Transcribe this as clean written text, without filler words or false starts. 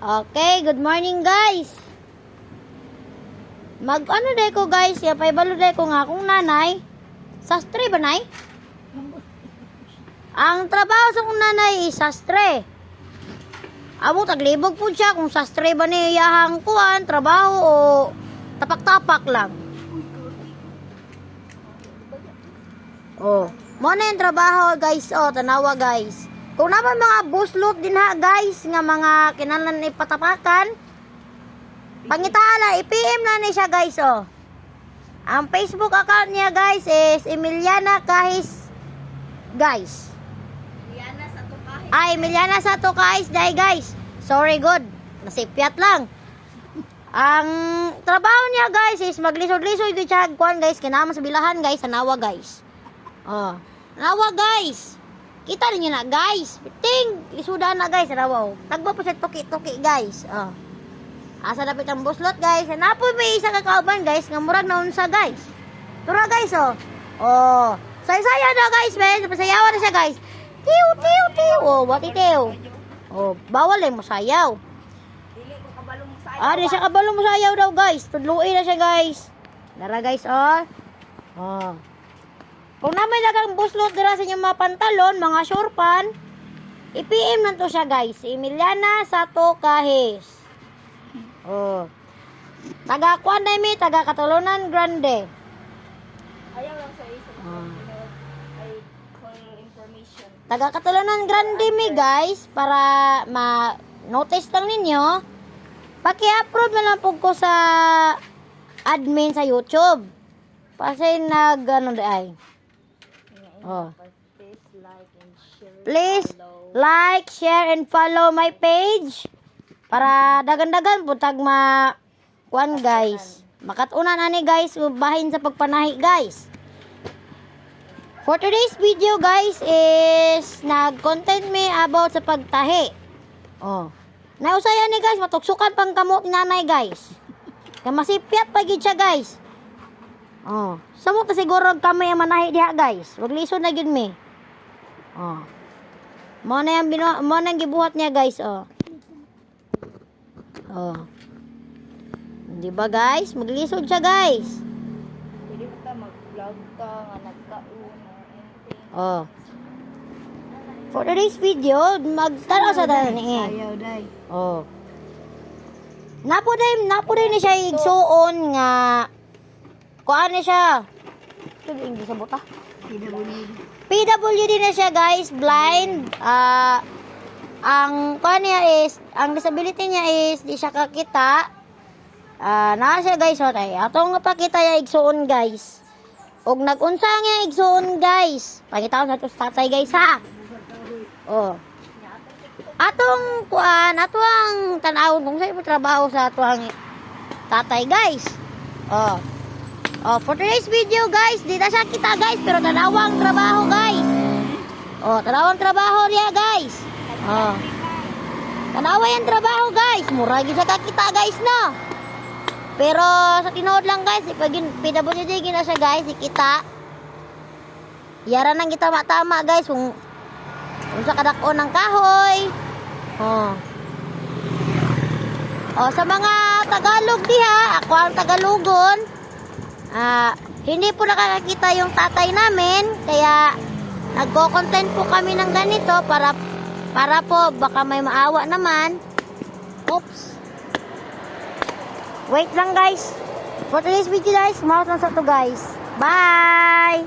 Okay, good morning guys. Mag-ano day ko guys, ya paibalo day ko nga akong nanay. Sastre ba nay? Ang trabaho sa akong nanay is sastre. Amo taglibog po siya kung sastre ba ni iyahang kuan, trabaho o tapak-tapak lang. Oh, mo na yung trabaho guys, oh, tanawa guys. Kung naman mga buslot din ha guys, nga mga kinalan ipatapakan, pangitala, i-PM na ni siya guys, oh. Ang Facebook account niya guys is Emiliana Kahis guys. Emiliana Sato Kahis. Ay, Emiliana Sato Kahis dahil guys. Sorry good, nasipyat lang. Ang trabaho niya guys is maglisod-lisod yung tsagkuan guys, kinama sa bilahan guys, tanawa guys. Oh, tanawa guys. Kita niyo na guys. Ting, isudan na guys, tanawa. Tagba po sa tuki-tuki guys. Oh. Asa dapat ang buslot guys. Napoy may isa ka kauban guys, nga murag na unsa guys. Tura guys oh. Oh, say-saya na guys, men. Pasayawan na siya guys. Tiw tiw tiw. Oh, what itiw? Oh, bawal eh masayaw. Dili ko kabalo mo sa Ah, di siya kabalo masayaw daw guys. Tudluin na siya guys. Dara guys oh. Oh. Kung naman lagang buslot dira sa inyong mga pantalon, mga shortpan, i-PM na to siya guys. Emiliana Sato Kahis. Oh. Taga kuan na mi, taga Catalonan Grande. ayaw lang sa isa. Ay, for information. Taga Catalonan Grande mi guys, para ma-notice lang ninyo. Paki-upload na lang po ko sa admin sa YouTube. Kasi nag ano ay. Oh. Please like and share. Please Follow. like, share, and follow my page. Para dagan-dagan putag kuan guys. Makatunan ani guys, bahin sa pagpanahi guys. For today's video guys is nag-content me about sa pagtahi. Oh. Nausayan ni guys, matuksukan pang kamot ni nanay guys. Kaya masipyat pa gid siya guys. Oh, samot na siguro kamay ang manahi diha guys. Wag lisod na gyud mi. Oh. Mo na ang gibuhat niya guys, oh. Oh. Di ba guys? Maglisod siya guys. Pwede mo ta mag-vlog ka nga nagkauna. Oh. For today's video, magtanaw sa daan ni. Ayaw day. Oh. Napo din siya igsuon nga kuan na siya. Ito English sa buta. PWD na siya guys, blind. Ang kuan niya is, ang disability niya is di siya kakita. Na siya guys, so tay. Atong pakita ya igsuon guys. Og nagunsa nga igsuon guys. Pangitaon sa tatay guys ha. Oh. Atong kuan, atong tanawon kung sa trabaho sa atong tatay guys. Oh. Oh, for today's video guys, di na siya kita guys, pero tanawang trabaho guys. Oh, tanawang trabaho niya guys. Oh. Tanawa yung trabaho guys, murag sa kakita guys no. Pero sa tinood lang guys, ipagin PWD gina siya guys, ikita. Yara nang kita matama guys kung sa kadakon ng kahoy. Oh. Oh, sa mga Tagalog diha, ako ang Tagalogon. Hindi po nakakakita yung tatay namin, kaya nagko-content po kami ng ganito para po baka may maawa naman. Oops. Wait lang guys. For today's video guys, mouth lang sa to guys. Bye!